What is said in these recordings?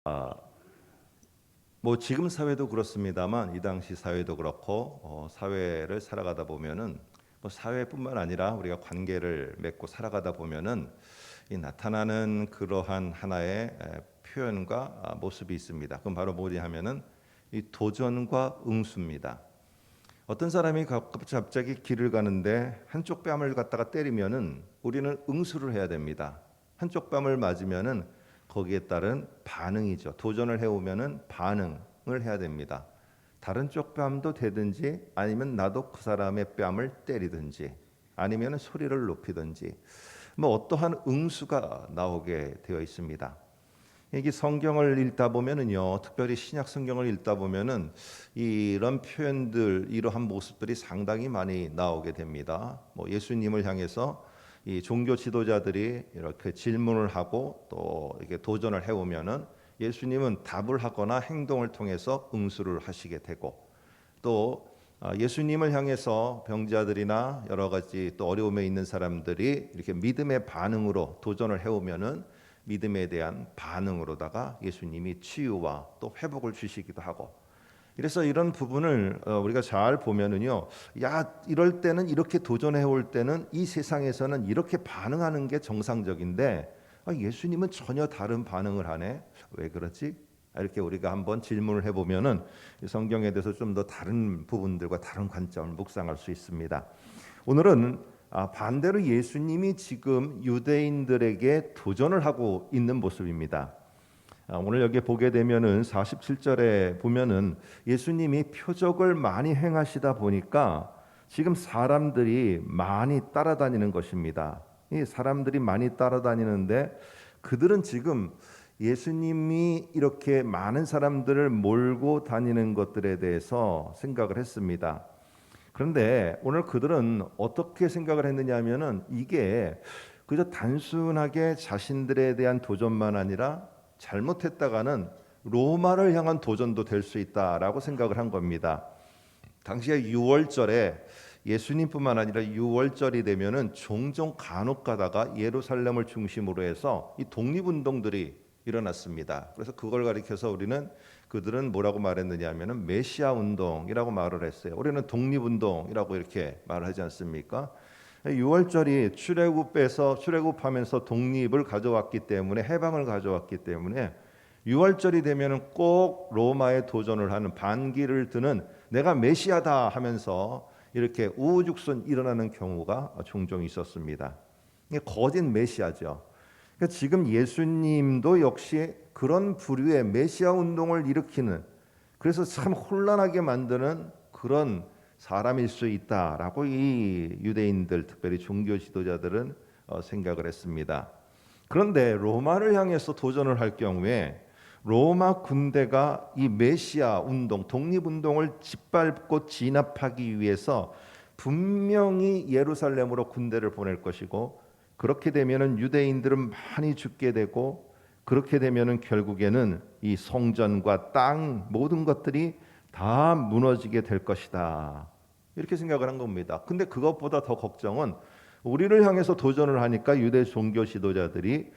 아, 뭐 지금 사회도 그렇습니다만 이 당시 사회도 그렇고 사회를 살아가다 보면은 뭐 사회뿐만 아니라 우리가 관계를 맺고 살아가다 보면은 이 나타나는 그러한 하나의 표현과 모습이 있습니다. 그럼 바로 뭐지 하면은 이 도전과 응수입니다. 어떤 사람이 갑자기 길을 가는데 한쪽 뺨을 갖다가 때리면은 우리는 응수를 해야 됩니다. 한쪽 뺨을 맞으면은 거기에 따른 반응이죠. 도전을 해오면은 반응을 해야 됩니다. 다른 쪽 뺨도 되든지 아니면 나도 그 사람의 뺨을 때리든지 아니면 소리를 높이든지 뭐 어떠한 응수가 나오게 되어 있습니다. 이게 성경을 읽다 보면은요, 특별히 신약 성경을 읽다 보면은 이런 표현들, 이러한 모습들이 상당히 많이 나오게 됩니다. 뭐 예수님을 향해서 이 종교 지도자들이 이렇게 질문을 하고 또 이렇게 도전을 해오면은 예수님은 답을 하거나 행동을 통해서 응수를 하시게 되고 또 예수님을 향해서 병자들이나 여러 가지 또 어려움에 있는 사람들이 이렇게 믿음의 반응으로 도전을 해오면은 믿음에 대한 반응으로다가 예수님이 치유와 또 회복을 주시기도 하고 그래서 이런 부분을 우리가 잘 보면은요, 야 이럴 때는 이렇게 도전해 올 때는 이 세상에서는 이렇게 반응하는 게 정상적인데 예수님은 전혀 다른 반응을 하네. 왜 그렇지? 이렇게 우리가 한번 질문을 해보면은 성경에 대해서 좀 더 다른 부분들과 다른 관점을 묵상할 수 있습니다. 오늘은 반대로 예수님이 지금 유대인들에게 도전을 하고 있는 모습입니다. 오늘 여기 보게 되면은 47절에 보면은 예수님이 표적을 많이 행하시다 보니까 지금 사람들이 많이 따라다니는 것입니다. 이 사람들이 많이 따라다니는데 그들은 지금 예수님이 이렇게 많은 사람들을 몰고 다니는 것들에 대해서 생각을 했습니다. 그런데 오늘 그들은 어떻게 생각을 했느냐 하면은 이게 그저 단순하게 자신들에 대한 도전만 아니라 잘못했다가는 로마를 향한 도전도 될 수 있다라고 생각을 한 겁니다. 당시에 6월절에 예수님뿐만 아니라 6월절이 되면은 종종 간혹 가다가 예루살렘을 중심으로 해서 이 독립운동들이 일어났습니다. 그래서 그걸 가리켜서 우리는 그들은 뭐라고 말했느냐 하면은 메시아 운동이라고 말을 했어요. 우리는 독립운동이라고 이렇게 말을 하지 않습니까? 6월절이 출애굽하면서 독립을 가져왔기 때문에 해방을 가져왔기 때문에 6월절이 되면은 꼭 로마에 도전을 하는 반기를 드는 내가 메시아다 하면서 이렇게 우후죽순 일어나는 경우가 종종 있었습니다. 이게 거짓 메시아죠. 그러니까 지금 예수님도 역시 그런 부류의 메시아 운동을 일으키는 그래서 참 혼란하게 만드는 그런 사람일 수 있다라고 이 유대인들 특별히 종교 지도자들은 생각을 했습니다. 그런데 로마를 향해서 도전을 할 경우에 로마 군대가 이 메시아 운동, 독립운동을 짓밟고 진압하기 위해서 분명히 예루살렘으로 군대를 보낼 것이고 그렇게 되면은 유대인들은 많이 죽게 되고 그렇게 되면은 결국에는 이 성전과 땅 모든 것들이 다 무너지게 될 것이다. 이렇게 생각을 한 겁니다. 근데 그것보다 더 걱정은 우리를 향해서 도전을 하니까 유대 종교 지도자들이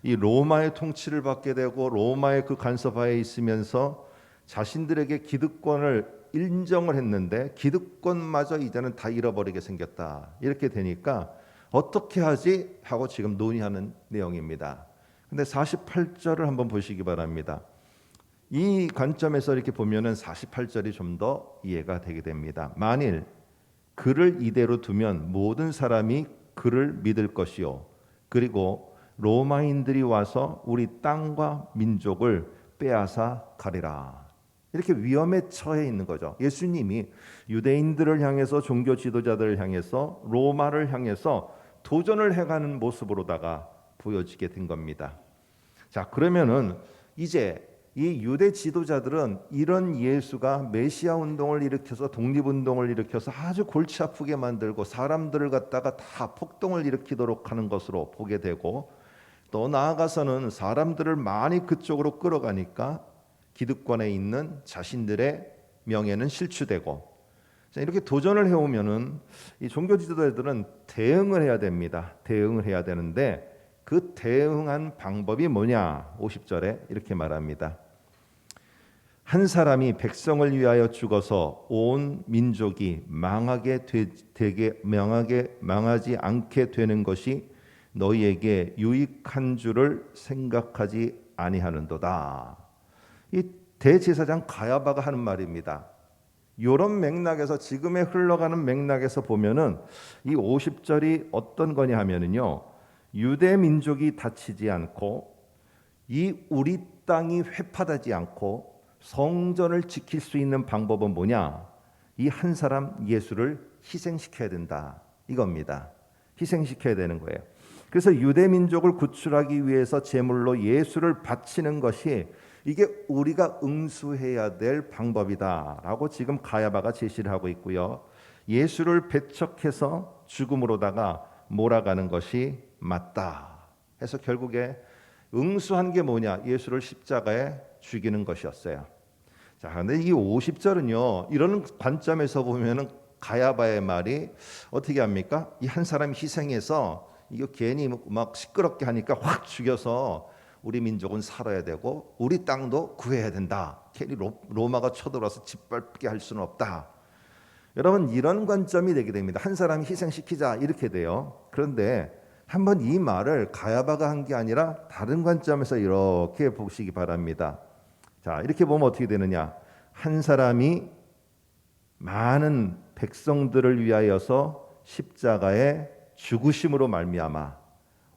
이 로마의 통치를 받게 되고 로마의 그 간섭하에 있으면서 자신들에게 기득권을 인정을 했는데 기득권마저 이제는 다 잃어버리게 생겼다. 이렇게 되니까 어떻게 하지? 하고 지금 논의하는 내용입니다. 근데 48절을 한번 보시기 바랍니다. 이 관점에서 이렇게 보면은 48절이 좀 더 이해가 되게 됩니다. 만일 그를 이대로 두면 모든 사람이 그를 믿을 것이요. 그리고 로마인들이 와서 우리 땅과 민족을 빼앗아 가리라. 이렇게 위험에 처해 있는 거죠. 예수님이 유대인들을 향해서 종교 지도자들을 향해서 로마를 향해서 도전을 해가는 모습으로다가 보여지게 된 겁니다. 자, 그러면은 이제 이 유대 지도자들은 이런 예수가 메시아 운동을 일으켜서 독립운동을 일으켜서 아주 골치 아프게 만들고 사람들을 갖다가 다 폭동을 일으키도록 하는 것으로 보게 되고 또 나아가서는 사람들을 많이 그쪽으로 끌어가니까 기득권에 있는 자신들의 명예는 실추되고 자, 이렇게 도전을 해오면은 이 종교 지도자들은 대응을 해야 됩니다. 대응을 해야 되는데 그 대응한 방법이 뭐냐? 50절에 이렇게 말합니다. 한 사람이 백성을 위하여 죽어서 온 민족이 망하지 않게 되는 것이 너희에게 유익한 줄을 생각하지 아니하는도다. 이 대제사장 가야바가 하는 말입니다. 이런 맥락에서 지금의 흘러가는 맥락에서 보면은 이 50절이 어떤 거냐 하면은요. 유대 민족이 다치지 않고 이 우리 땅이 회파되지 않고 성전을 지킬 수 있는 방법은 뭐냐? 이 한 사람 예수를 희생시켜야 된다. 이겁니다. 희생시켜야 되는 거예요. 그래서 유대 민족을 구출하기 위해서 제물로 예수를 바치는 것이 이게 우리가 응수해야 될 방법이다라고 지금 가야바가 제시를 하고 있고요. 예수를 배척해서 죽음으로다가 몰아가는 것이 맞다. 해서 결국에 응수한 게 뭐냐? 예수를 십자가에 죽이는 것이었어요. 자, 근데 이 50절은요. 이런 관점에서 보면은 가야바의 말이 어떻게 합니까? 이 한 사람이 희생해서 이거 괜히 막 시끄럽게 하니까 확 죽여서 우리 민족은 살아야 되고 우리 땅도 구해야 된다. 괜히 로마가 쳐들어와서 짓밟게 할 수는 없다. 여러분 이런 관점이 되게 됩니다. 한 사람이 희생시키자 이렇게 돼요. 그런데 한번 이 말을 가야바가 한 게 아니라 다른 관점에서 이렇게 보시기 바랍니다. 자, 이렇게 보면 어떻게 되느냐? 한 사람이 많은 백성들을 위하여서 십자가에 죽으심으로 말미암아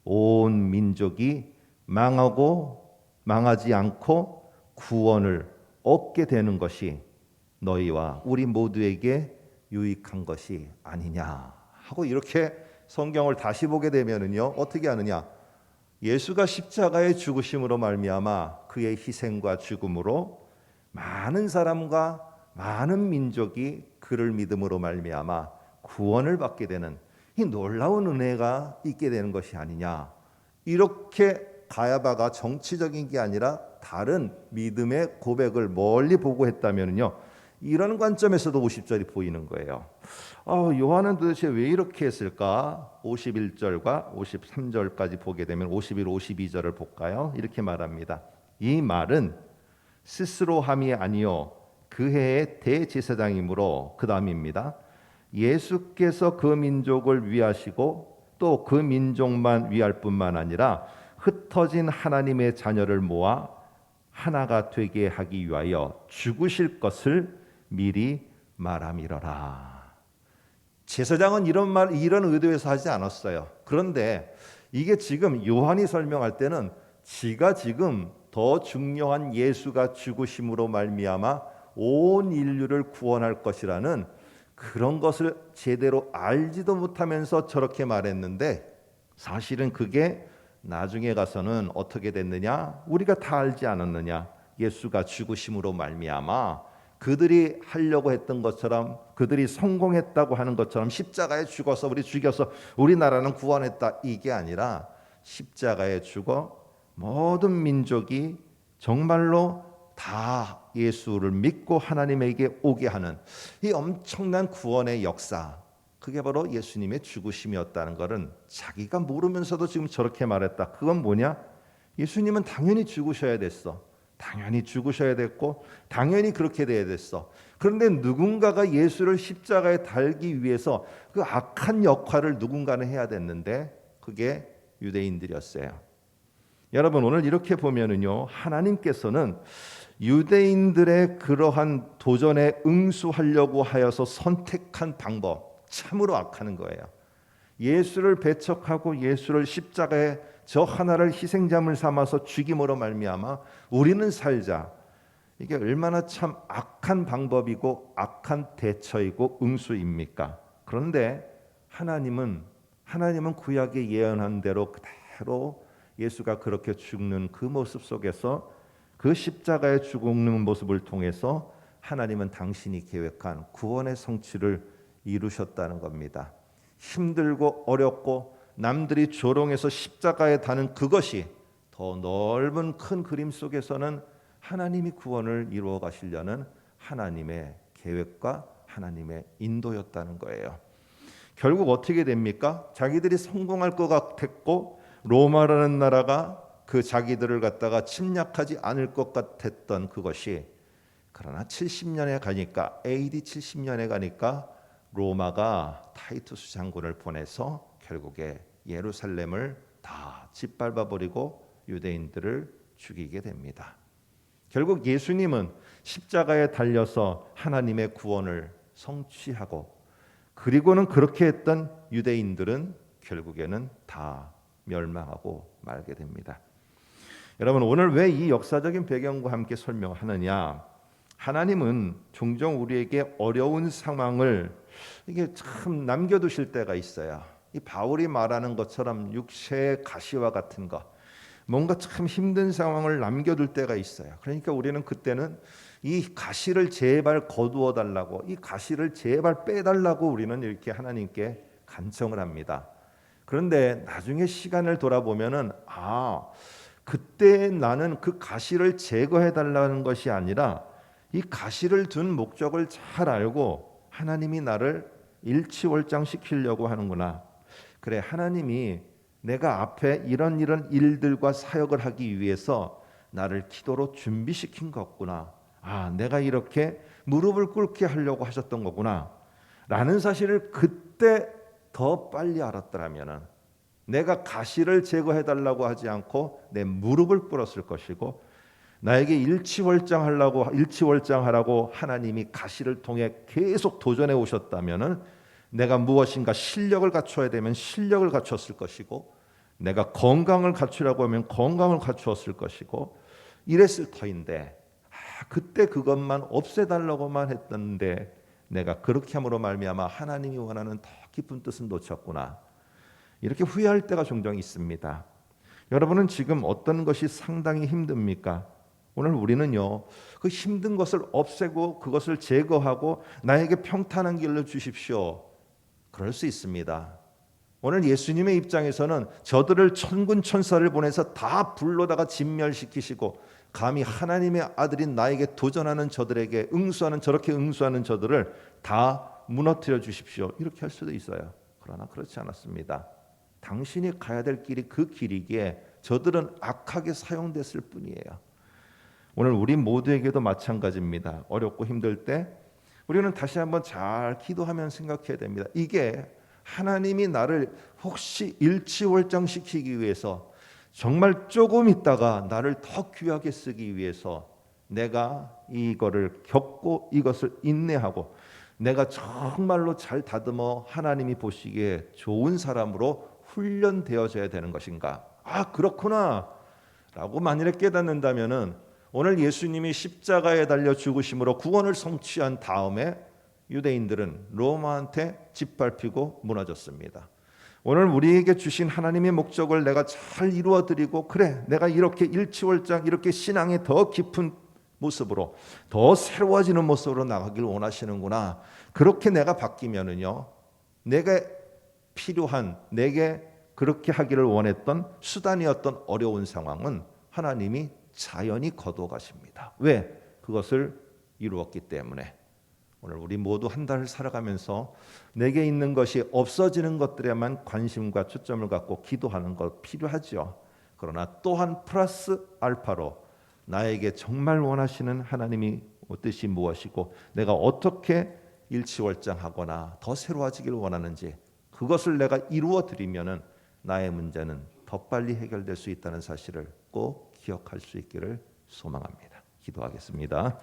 온 민족이 망하지 않고 구원을 얻게 되는 것이 너희와 우리 모두에게 유익한 것이 아니냐 하고 이렇게 성경을 다시 보게 되면은요 어떻게 하느냐? 예수가 십자가의 죽으심으로 말미암아 그의 희생과 죽음으로 많은 사람과 많은 민족이 그를 믿음으로 말미암아 구원을 받게 되는 이 놀라운 은혜가 있게 되는 것이 아니냐. 이렇게 가야바가 정치적인 게 아니라 다른 믿음의 고백을 멀리 보고 했다면요. 이런 관점에서도 50절이 보이는 거예요. 요한은 도대체 왜 이렇게 했을까? 51절과 53절까지 보게 되면 51, 52절을 볼까요? 이렇게 말합니다. 이 말은 스스로 함이 아니요 그 해의 대제사장이므로 그 다음입니다. 예수께서 그 민족을 위하시고 또 그 민족만 위할 뿐만 아니라 흩어진 하나님의 자녀를 모아 하나가 되게 하기 위하여 죽으실 것을 미리 말함이러라. 제사장은 이런 의도에서 하지 않았어요. 그런데 이게 지금 요한이 설명할 때는 지가 지금 더 중요한 예수가 죽으심으로 말미암아 온 인류를 구원할 것이라는 그런 것을 제대로 알지도 못하면서 저렇게 말했는데 사실은 그게 나중에 가서는 어떻게 됐느냐? 우리가 다 알지 않았느냐? 예수가 죽으심으로 말미암아 그들이 하려고 했던 것처럼 그들이 성공했다고 하는 것처럼 십자가에 죽어서 죽여서 우리나라는 구원했다 이게 아니라 십자가에 죽어 모든 민족이 정말로 다 예수를 믿고 하나님에게 오게 하는 이 엄청난 구원의 역사 그게 바로 예수님의 죽으심이었다는 것은 자기가 모르면서도 지금 저렇게 말했다. 그건 뭐냐? 예수님은 당연히 죽으셔야 됐어. 당연히 죽으셔야 됐고 당연히 그렇게 돼야 됐어. 그런데 누군가가 예수를 십자가에 달기 위해서 그 악한 역할을 누군가는 해야 됐는데 그게 유대인들이었어요. 여러분 오늘 이렇게 보면은요 하나님께서는 유대인들의 그러한 도전에 응수하려고 하여서 선택한 방법 참으로 악하는 거예요. 예수를 배척하고 예수를 십자가에 저 하나를 희생자물 삼아서 죽임으로 말미암아 우리는 살자. 이게 얼마나 참 악한 방법이고 악한 대처이고 응수입니까? 그런데 하나님은 구약에 예언한 대로 그대로 예수가 그렇게 죽는 그 모습 속에서 그 십자가에 죽는 모습을 통해서 하나님은 당신이 계획한 구원의 성취를 이루셨다는 겁니다. 힘들고 어렵고 남들이 조롱해서 십자가에 다는 그것이 더 넓은 큰 그림 속에서는 하나님이 구원을 이루어 가시려는 하나님의 계획과 하나님의 인도였다는 거예요. 결국 어떻게 됩니까? 자기들이 성공할 것 같았고 로마라는 나라가 그 자기들을 갖다가 침략하지 않을 것 같았던 그것이, 그러나 70년에 가니까, AD 70년에 가니까 로마가 타이투스 장군을 보내서 결국에 예루살렘을 다 짓밟아 버리고 유대인들을 죽이게 됩니다. 결국 예수님은 십자가에 달려서 하나님의 구원을 성취하고, 그리고는 그렇게 했던 유대인들은 결국에는 다 멸망하고 말게 됩니다. 여러분, 오늘 왜 이 역사적인 배경과 함께 설명하느냐? 하나님은 종종 우리에게 어려운 상황을 이게 참 남겨두실 때가 있어요. 이 바울이 말하는 것처럼 육체의 가시와 같은 것, 뭔가 참 힘든 상황을 남겨둘 때가 있어요. 그러니까 우리는 그때는 이 가시를 제발 거두어 달라고, 이 가시를 제발 빼달라고 우리는 이렇게 하나님께 간청을 합니다. 그런데 나중에 시간을 돌아보면은, 그때 나는 그 가시를 제거해 달라는 것이 아니라 이 가시를 둔 목적을 잘 알고 하나님이 나를 일치월장시키려고 하는구나. 그래, 하나님이 내가 앞에 이런 일들과 사역을 하기 위해서 나를 기도로 준비시킨 거구나. 내가 이렇게 무릎을 꿇게 하려고 하셨던 거구나 라는 사실을 그때 더 빨리 알았더라면, 내가 가시를 제거해 달라고 하지 않고 내 무릎을 꿇었을 것이고, 나에게 일치월장하라고 하나님이 가시를 통해 계속 도전해 오셨다면은 내가 무엇인가 실력을 갖춰야 되면 실력을 갖췄을 것이고, 내가 건강을 갖추라고 하면 건강을 갖추었을 것이고, 이랬을 터인데, 그때 그것만 없애달라고만 했던데 내가 그렇게 함으로 말미암아 하나님이 원하는 더 깊은 뜻은 놓쳤구나, 이렇게 후회할 때가 종종 있습니다. 여러분은 지금 어떤 것이 상당히 힘듭니까? 오늘 우리는요, 그 힘든 것을 없애고 그것을 제거하고 나에게 평탄한 길로 주십시오, 그럴 수 있습니다. 오늘 예수님의 입장에서는 저들을 천군 천사를 보내서 다 불로다가 진멸시키시고, 감히 하나님의 아들인 나에게 도전하는 저들에게 저렇게 응수하는 저들을 다 무너뜨려 주십시오, 이렇게 할 수도 있어요. 그러나 그렇지 않았습니다. 당신이 가야 될 길이 그 길이기에 저들은 악하게 사용됐을 뿐이에요. 오늘 우리 모두에게도 마찬가지입니다. 어렵고 힘들 때 우리는 다시 한번 잘 기도하면 생각해야 됩니다. 이게 하나님이 나를 혹시 일치월장시키기 위해서, 정말 조금 있다가 나를 더 귀하게 쓰기 위해서 내가 이거를 겪고 이것을 인내하고 내가 정말로 잘 다듬어 하나님이 보시기에 좋은 사람으로 훈련되어져야 되는 것인가? 그렇구나 라고 만일에 깨닫는다면은, 오늘 예수님이 십자가에 달려 죽으심으로 구원을 성취한 다음에 유대인들은 로마한테 짓밟히고 무너졌습니다. 오늘 우리에게 주신 하나님의 목적을 내가 잘 이루어드리고, 그래, 내가 이렇게 일치월장, 이렇게 신앙의 더 깊은 모습으로, 더 새로워지는 모습으로 나가길 원하시는구나, 그렇게 내가 바뀌면은요, 내게 필요한, 내게 그렇게 하기를 원했던 수단이었던 어려운 상황은 하나님이 자연히 거두어 가십니다. 왜? 그것을 이루었기 때문에. 오늘 우리 모두 한 달을 살아가면서 내게 있는 것이 없어지는 것들에만 관심과 초점을 갖고 기도하는 것 필요하죠. 그러나 또한 플러스 알파로 나에게 정말 원하시는 하나님이 뜻이 무엇이고, 내가 어떻게 일치월장하거나 더 새로워지기를 원하는지, 그것을 내가 이루어 드리면은 나의 문제는 더 빨리 해결될 수 있다는 사실을 꼭 기억할 수 있기를 소망합니다. 기도하겠습니다.